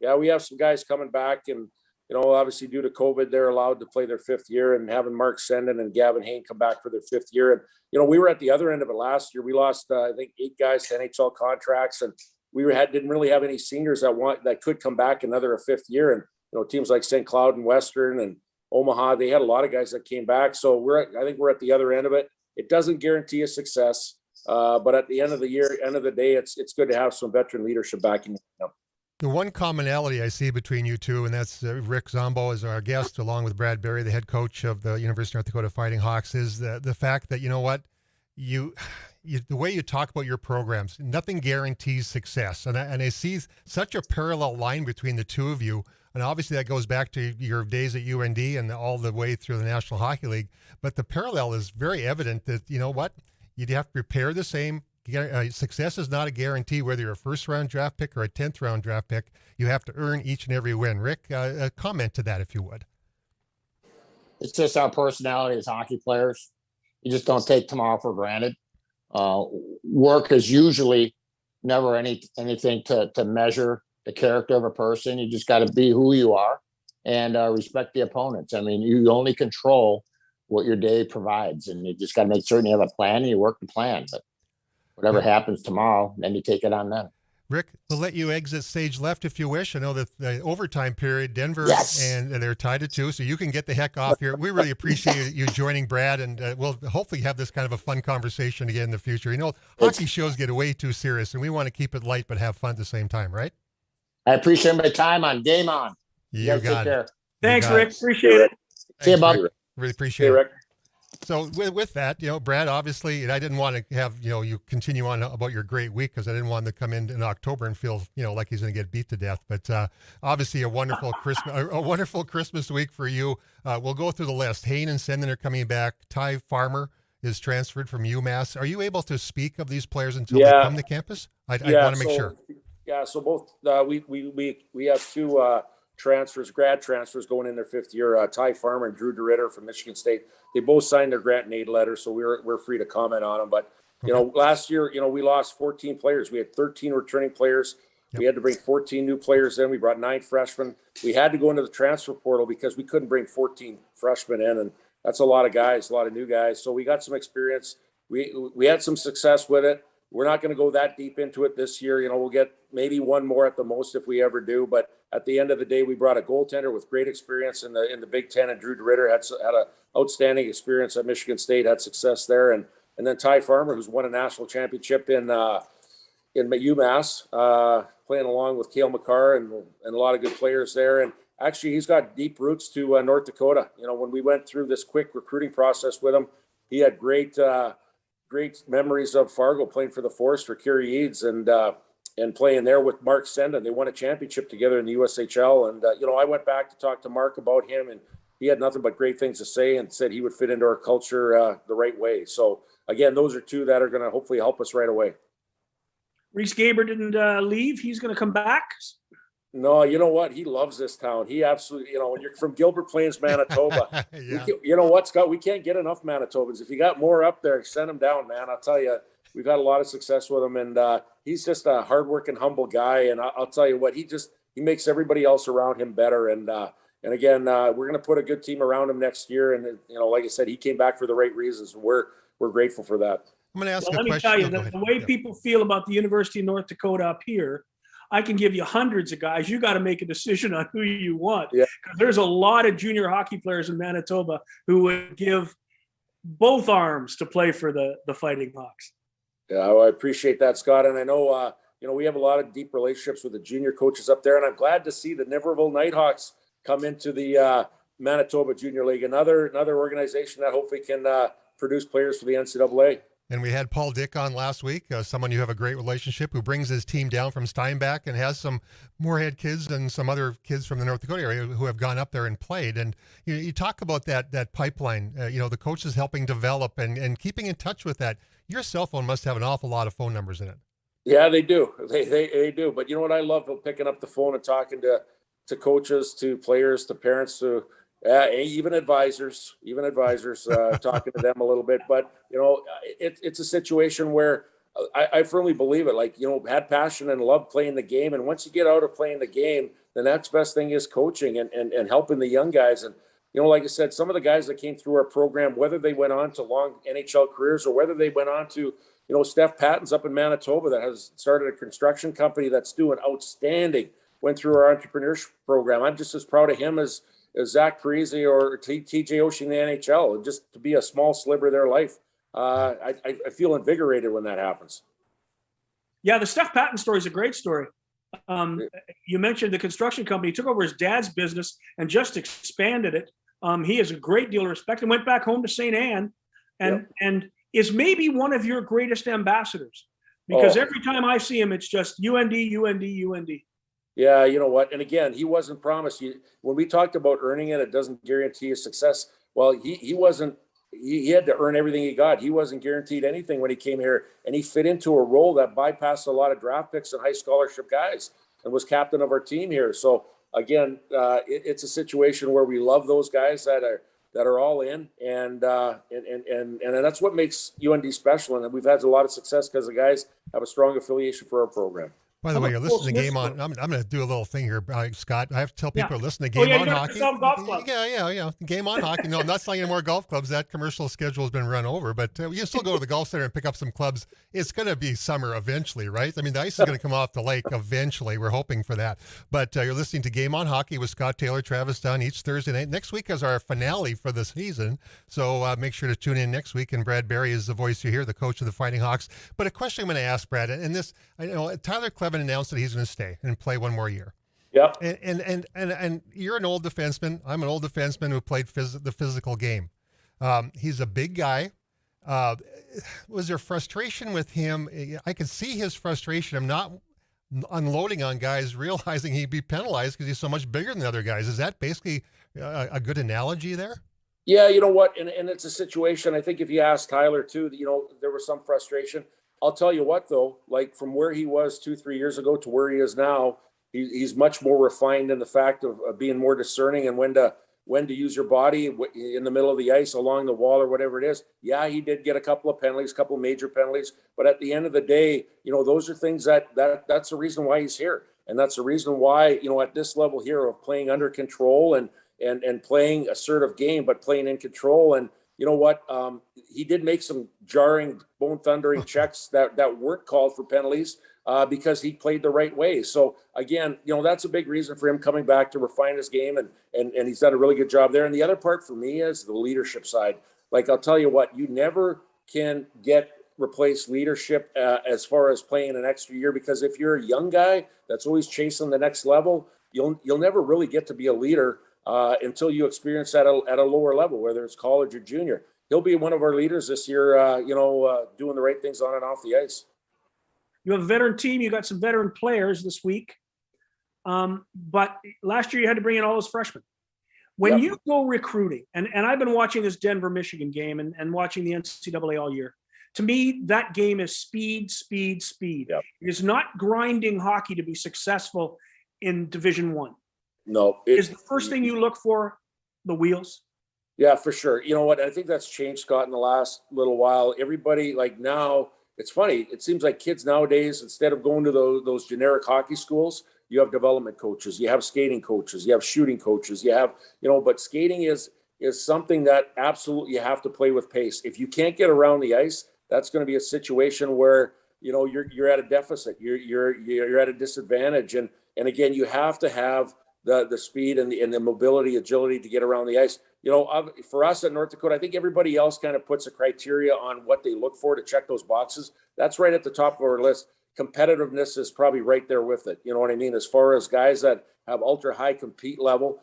Yeah, we have some guys coming back, and obviously due to COVID, they're allowed to play their 5th year, and having Mark Senden and Gavin Hain come back for their 5th year. And we were at the other end of it last year. We lost I think 8 guys to NHL contracts, and we didn't really have any seniors that could come back another 5th year. And teams like St. Cloud and Western and Omaha, they had a lot of guys that came back. So I think we're at the other end of it. It doesn't guarantee a success, but at the end of the year, end of the day, it's good to have some veteran leadership backing.
The one commonality I see between you two, and that's Rick Zombo is our guest, along with Brad Berry, the head coach of the University of North Dakota Fighting Hawks, is the fact that, the way you talk about your programs, nothing guarantees success. And I see such a parallel line between the two of you. And obviously that goes back to your days at UND and all the way through the National Hockey League. But the parallel is very evident that, you'd have to prepare the same. Success is not a guarantee whether you're a 1st-round draft pick or a 10th-round draft pick. You have to earn each and every win. Rick, comment to that if you would.
It's just our personality as hockey players. You just don't take tomorrow for granted. Work is usually never anything to measure the character of a person. You just got to be who you are and respect the opponents. I mean, you only control what your day provides, and you just got to make certain you have a plan and you work the plan. But whatever happens tomorrow, then you take it on them.
Rick, we'll let you exit stage left if you wish. I know that the overtime period, Denver, and they're tied to 2, so you can get the heck off here. We really appreciate you joining Brad, and we'll hopefully have this kind of a fun conversation again in the future. Hockey shows get way too serious, and we want to keep it light but have fun at the same time, right?
I appreciate my time on Game On.
You got it.
Thanks, Rick. Appreciate it.
See you, Bob.
Really appreciate it. So with that, Brad, obviously, and I didn't want to have, you continue on about your great week because I didn't want him to come in October and feel, like he's going to get beat to death. But obviously a wonderful Christmas week for you. We'll go through the list. Hain and Senden are coming back. Ty Farmer is transferred from UMass. Are you able to speak of these players until they come to campus? I want to make sure.
Yeah, so both we have 2 grad transfers going in their 5th year. Ty Farmer and Drew DeRitter from Michigan State. They both signed their grant and aid letter, so we're free to comment on them. But last year, we lost 14 players. We had 13 returning players. Yep. We had to bring 14 new players in. We brought 9 freshmen. We had to go into the transfer portal because we couldn't bring 14 freshmen in, and that's a lot of guys, a lot of new guys. So we got some experience. We had some success with it. We're not going to go that deep into it this year. We'll get maybe 1 more at the most if we ever do. But at the end of the day, we brought a goaltender with great experience in the Big Ten, and Drew DeRitter had an outstanding experience at Michigan State, had success there. And then Ty Farmer, who's won a national championship in UMass, playing along with Cale McCarr and a lot of good players there. And actually, he's got deep roots to North Dakota. You know, when we went through this quick recruiting process with him, he had great memories of Fargo, playing for the Force for Kerry Eads, and playing there with Mark Senda. They won a championship together in the USHL. And, you know, I went back to talk to Mark about him, and he had nothing but great things to say and said he would fit into our culture the right way. So, again, those are two that are going to hopefully help us right away.
Reese Gaber didn't leave. He's going to come back.
No, you know what? He loves this town. He absolutely, you know, when you're from Gilbert Plains, Manitoba,
Yeah.
you know what, Scott? We can't get enough Manitobans. If you got more up there, send them down, man. I'll tell you, we've had a lot of success with him, and he's just a hardworking, humble guy. And I'll tell you what, he makes everybody else around him better. And again, we're going to put a good team around him next year. And you know, like I said, he came back for the right reasons. We're grateful for that.
I'm going to ask
Let me tell you, the way people feel about the University of North Dakota up here, I can give you hundreds of guys. You got to make a decision on who you want.
Yeah.
Because there's a lot of junior hockey players in Manitoba who would give both arms to play for the Fighting Hawks.
Yeah, I appreciate that, Scott. And I know, you know, we have a lot of deep relationships with the junior coaches up there. And I'm glad to see the Niverville Nighthawks come into the Manitoba Junior League, another organization that hopefully can produce players for the NCAA.
And we had Paul Dick on last week, someone you have a great relationship, who brings his team down from Steinbach and has some Moorhead kids and some other kids from the North Dakota area who have gone up there and played. And you talk about that pipeline, you know, the coaches helping develop and keeping in touch with that. Your cell phone must have an awful lot of phone numbers in it. Yeah,
they do. They do. But you know what I love about picking up the phone and talking to coaches, to players, to parents, to even advisors, talking to them a little bit. But, you know, it's a situation where I firmly believe it. Like, you know, had passion and love playing the game. And once you get out of playing the game, the next best thing is coaching and helping the young guys. And, you know, like I said, some of the guys that came through our program, whether they went on to long NHL careers or whether they went on to, you know, Steph Patton's up in Manitoba that has started a construction company that's doing outstanding, went through our entrepreneurship program. I'm just as proud of him as Zach Parisi or TJ Oshie in the NHL, just to be a small sliver of their life. I feel invigorated when that happens.
Yeah, the Steph Patton story is a great story. You mentioned the construction company. He took over his dad's business and just expanded it. He has a great deal of respect and went back home to St. Anne and is maybe one of your greatest ambassadors, because every time I see him, it's just UND, UND, UND.
Yeah, you know what? And again, he wasn't promised. When we talked about earning it, it doesn't guarantee his success. Well, he wasn't. He had to earn everything he got. He wasn't guaranteed anything when he came here, and he fit into a role that bypassed a lot of draft picks and high scholarship guys, and was captain of our team here. So again, it's a situation where we love those guys that are all in, and that's what makes UND special. And we've had a lot of success because the guys have a strong affiliation for our program.
By the way, you're listening to Game On. I'm going to do a little thing here, Scott. I have to tell people to listen to Game On Hockey. Yeah. Game On Hockey. No, I'm not selling any more golf clubs. That commercial schedule has been run over, but you can still go to the golf center and pick up some clubs. It's going to be summer eventually, right? I mean, the ice is going to come off the lake eventually. We're hoping for that. But you're listening to Game On Hockey with Scott Taylor, Travis Dunn, each Thursday night. Next week is our finale for the season, so make sure to tune in next week. And Brad Berry is the voice you hear, the coach of the Fighting Hawks. But a question I'm going to ask Brad, and this, I know Tyler Cleven announced that he's going to stay and play one more year.
Yep.
And you're an old defenseman. I'm an old defenseman who played the physical game. He's a big guy. Was there frustration with him? I could see his frustration. I'm not unloading on guys realizing he'd be penalized because he's so much bigger than the other guys. Is that basically a good analogy there?
Yeah, you know what? And it's a situation, I think if you ask Tyler too, you know, there was some frustration. I'll tell you what, though, like from where he was 2-3 years ago to where he is now, he's much more refined in the fact of being more discerning and when to use your body in the middle of the ice, along the wall or whatever it is. Yeah, he did get a couple of penalties, a couple of major penalties. But at the end of the day, you know, those are things that's the reason why he's here. And that's the reason why, you know, at this level here of playing under control and playing assertive game, but playing in control. And you know what? He did make some jarring, bone-thundering checks that weren't called for penalties because he played the right way. So, again, you know, that's a big reason for him coming back to refine his game, and he's done a really good job there. And the other part for me is the leadership side. Like, I'll tell you what, you never can replace leadership as far as playing an extra year, because if you're a young guy that's always chasing the next level, you'll never really get to be a leader until you experience that at a lower level, whether it's college or junior. He'll be one of our leaders this year, doing the right things on and off the ice.
You have a veteran team. You got some veteran players this week. But last year you had to bring in all those freshmen. When you go recruiting, and I've been watching this Denver-Michigan game and watching the NCAA all year, to me, that game is speed, speed, speed.
Yep.
It is not grinding hockey to be successful in Division I.
No.
Is the first thing you look for the wheels?
Yeah, for sure. You know what? I think that's changed, Scott, in the last little while. Everybody, like now, it's funny. It seems like kids nowadays, instead of going to those generic hockey schools, you have development coaches, you have skating coaches, you have shooting coaches, you have, but skating is something that absolutely you have to play with pace. If you can't get around the ice, that's going to be a situation where, you're at a deficit, you're at a disadvantage. And again, you have to have the speed and the mobility, agility to get around the ice. For us at North Dakota, I think everybody else kind of puts a criteria on what they look for to check those boxes. That's right at the top of our list. Competitiveness is probably right there with it. You know what I mean? As far as guys that have ultra high compete level,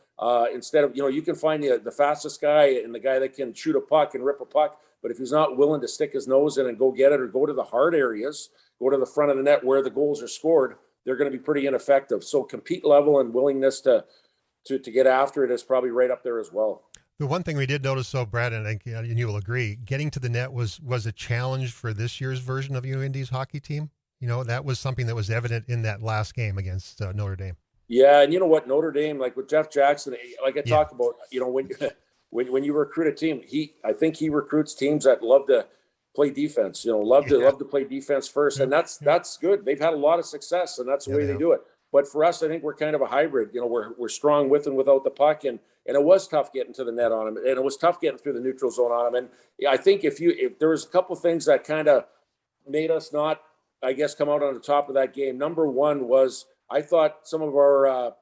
instead of, you can find the fastest guy and the guy that can shoot a puck and rip a puck. But if he's not willing to stick his nose in and go get it or go to the hard areas, go to the front of the net where the goals are scored, they're going to be pretty ineffective. So compete level and willingness to get after it is probably right up there as well.
The one thing we did notice, though, Brad, and I think you will agree, getting to the net was a challenge for this year's version of UND's hockey team. That was something that was evident in that last game against Notre Dame.
Yeah, and you know what, Notre Dame, like with Jeff Jackson, like I talk about, when you recruit a team, I think he recruits teams that love to play defense. Love to play defense first, and that's good. They've had a lot of success, and that's the way they do it. But for us, I think we're kind of a hybrid. We're strong with and without the puck, and it was tough getting to the net on him, and it was tough getting through the neutral zone on him. And I think if there was a couple things that kind of made us not, I guess, come out on the top of that game. Number one was I thought some of our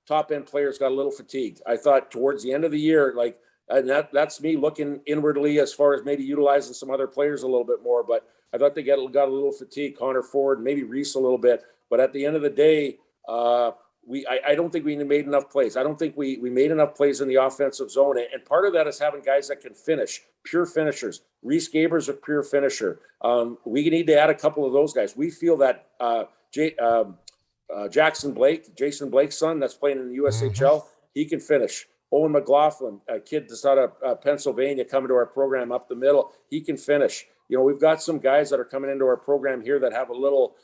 top end players got a little fatigued. I thought towards the end of the year, and that's me looking inwardly as far as maybe utilizing some other players a little bit more. But I thought they got a little fatigued. Connor Ford, maybe Reese a little bit. But at the end of the day, I don't think we made enough plays. I don't think we made enough plays in the offensive zone. And part of that is having guys that can finish, pure finishers. Reese Gaber's a pure finisher. We need to add a couple of those guys. We feel that Jason Blake's son that's playing in the USHL, he can finish. Owen McLaughlin, a kid that's out of Pennsylvania coming to our program up the middle, he can finish. We've got some guys that are coming into our program here that have a little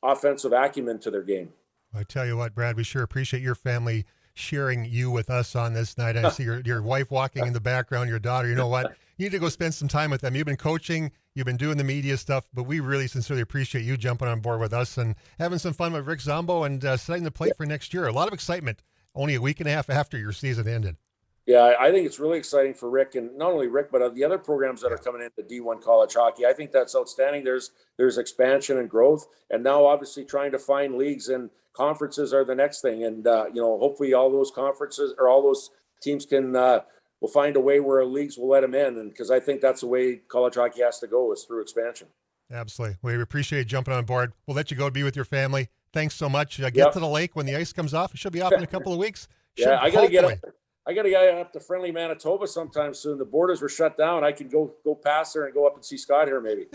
offensive acumen to their game.
I tell you what, Brad, we sure appreciate your family sharing you with us on this night. I see your wife walking in the background, your daughter. You know what? You need to go spend some time with them. You've been coaching, you've been doing the media stuff, but we really sincerely appreciate you jumping on board with us and having some fun with Rick Zombo and setting the plate for next year. A lot of excitement only a week and a half after your season ended.
Yeah, I think it's really exciting for Rick, and not only Rick, but the other programs that are coming into D1 college hockey. I think that's outstanding. There's expansion and growth, and now obviously trying to find leagues and conferences are the next thing. And hopefully all those conferences or all those teams will find a way where leagues will let them in, and because I think that's the way college hockey has to go is through expansion.
Absolutely. We appreciate you jumping on board. We'll let you go be with your family. Thanks so much. Get to the lake when the ice comes off. It should be off in a couple of weeks.
I got to get up. I got to get up to friendly Manitoba sometime soon. The borders were shut down. I could go past there and go up and see Scott here maybe.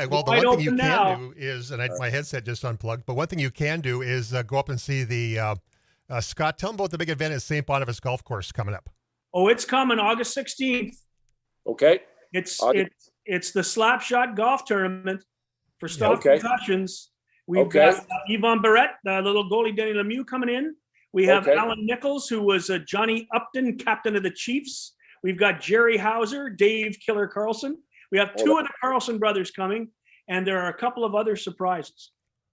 Well, the one thing you can do is, and my headset just unplugged, but one thing you can do is go up and see the Scott. Tell them about the big event at St. Boniface Golf Course coming up.
Oh, it's coming August 16th.
Okay.
It's the Slapshot Golf Tournament for stop concussions. We've got Yvonne Barrett, the little goalie Denny Lemieux coming in. We have Alan Nichols, who was Johnny Upton, captain of the Chiefs. We've got Jerry Hauser, Dave Killer Carlson. We have two of the Carlson brothers coming, and there are a couple of other surprises.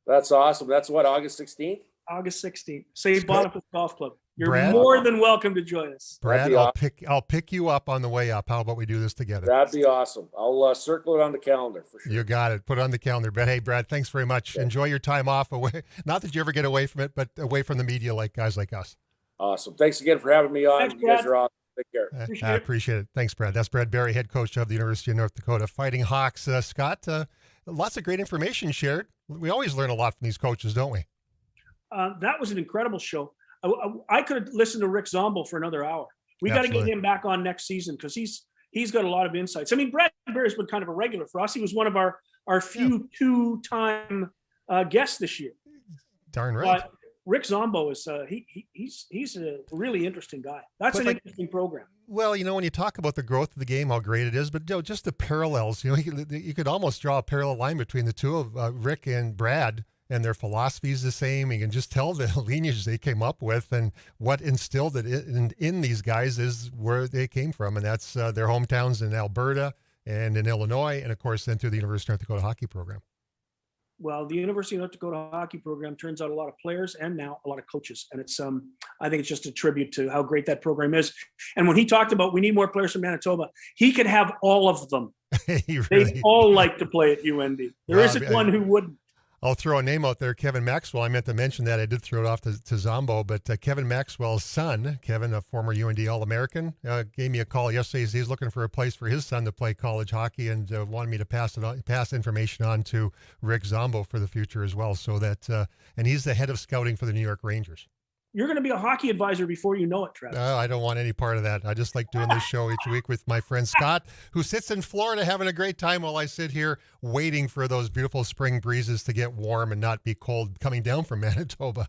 That's awesome. That's what, August 16th?
August 16th. St. Boniface Golf Club. You're more than welcome to join us.
Brad, I'll pick you up on the way up. How about we do this together?
That'd be awesome. I'll circle it on the calendar for sure.
You got it. Put it on the calendar. But hey, Brad, thanks very much. Okay. Enjoy your time off away. Not that you ever get away from it, but away from the media like guys like us.
Awesome. Thanks again for having me on.
Thanks,
you guys are awesome. Take care.
I appreciate it. Thanks, Brad. That's Brad Berry, head coach of the University of North Dakota Fighting Hawks. Scott, lots of great information shared. We always learn a lot from these coaches, don't we?
That was an incredible show. I could listen to Rick Zombo for another hour. We got to get him back on next season because he's got a lot of insights. I mean, Brad Berry's been kind of a regular for us. He was one of our few two-time guests this year.
Darn right.
But Rick Zombo is he's a really interesting guy. That's an interesting program.
Well, when you talk about the growth of the game, how great it is, but just the parallels, you could almost draw a parallel line between the two of Rick and Brad, and their philosophy is the same. You can just tell the lineage they came up with, and what instilled it in these guys is where they came from, and that's their hometowns in Alberta and in Illinois, and of course then through the University of North Dakota hockey program.
Well, the University of North Dakota hockey program turns out a lot of players and now a lot of coaches. And it's, I think it's just a tribute to how great that program is. And when he talked about we need more players from Manitoba, he could have all of them. They all like to play at UND. There isn't one who wouldn't.
I'll throw a name out there, Kevin Maxwell. I meant to mention that. I did throw it off to Zombo, but Kevin Maxwell's son, Kevin, a former UND All-American, gave me a call yesterday. He's looking for a place for his son to play college hockey, and wanted me to pass information on to Rick Zombo for the future as well. So that, and he's the head of scouting for the New York Rangers.
You're going to be a hockey advisor before you know it, Travis.
I don't want any part of that. I just like doing this show each week with my friend Scott, who sits in Florida having a great time while I sit here waiting for those beautiful spring breezes to get warm and not be cold coming down from Manitoba.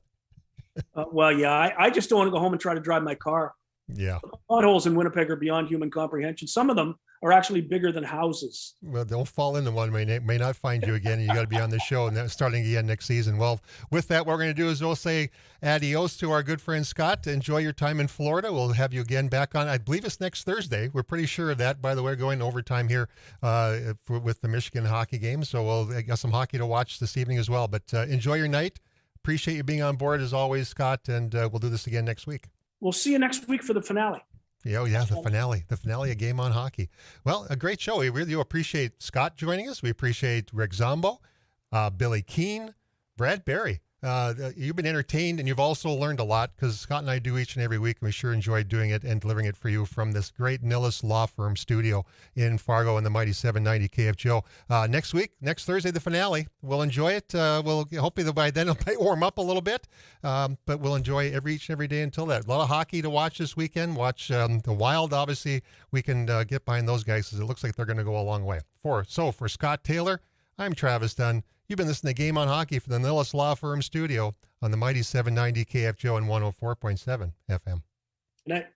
I just don't want to go home and try to drive my car.
Yeah.
The potholes in Winnipeg are beyond human comprehension. Some of them are actually bigger than houses. Well,
don't fall into one. May not find you again. You got to be on the show, and that's starting again next season. Well, with that, what we're going to do is we'll say adios to our good friend Scott. Enjoy your time in Florida. We'll have you again back on. I believe it's next Thursday. We're pretty sure of that. By the way, going overtime here with the Michigan hockey game. So we'll got some hockey to watch this evening as well. But enjoy your night. Appreciate you being on board as always, Scott. And we'll do this again next week.
We'll see you next week for the finale.
Yeah, the finale of Game on Hockey. Well, a great show. We really do appreciate Scott joining us. We appreciate Rick Zombo, Billy Keene, Brad Berry. You've been entertained, and you've also learned a lot, because Scott and I do each and every week, and we sure enjoy doing it and delivering it for you from this great Nillas Law Firm studio in Fargo and the mighty 790 KFGO. Next Thursday, the finale. We'll enjoy it. We'll hopefully by then it'll warm up a little bit, but we'll enjoy each and every day until that. A lot of hockey to watch this weekend. Watch the Wild. Obviously, we can get behind those guys because it looks like they're going to go a long way. For Scott Taylor, I'm Travis Dunn. You've been listening to Game on Hockey from the Nillas Law Firm studio on the mighty 790 KFGO and 104.7 FM.
Good night.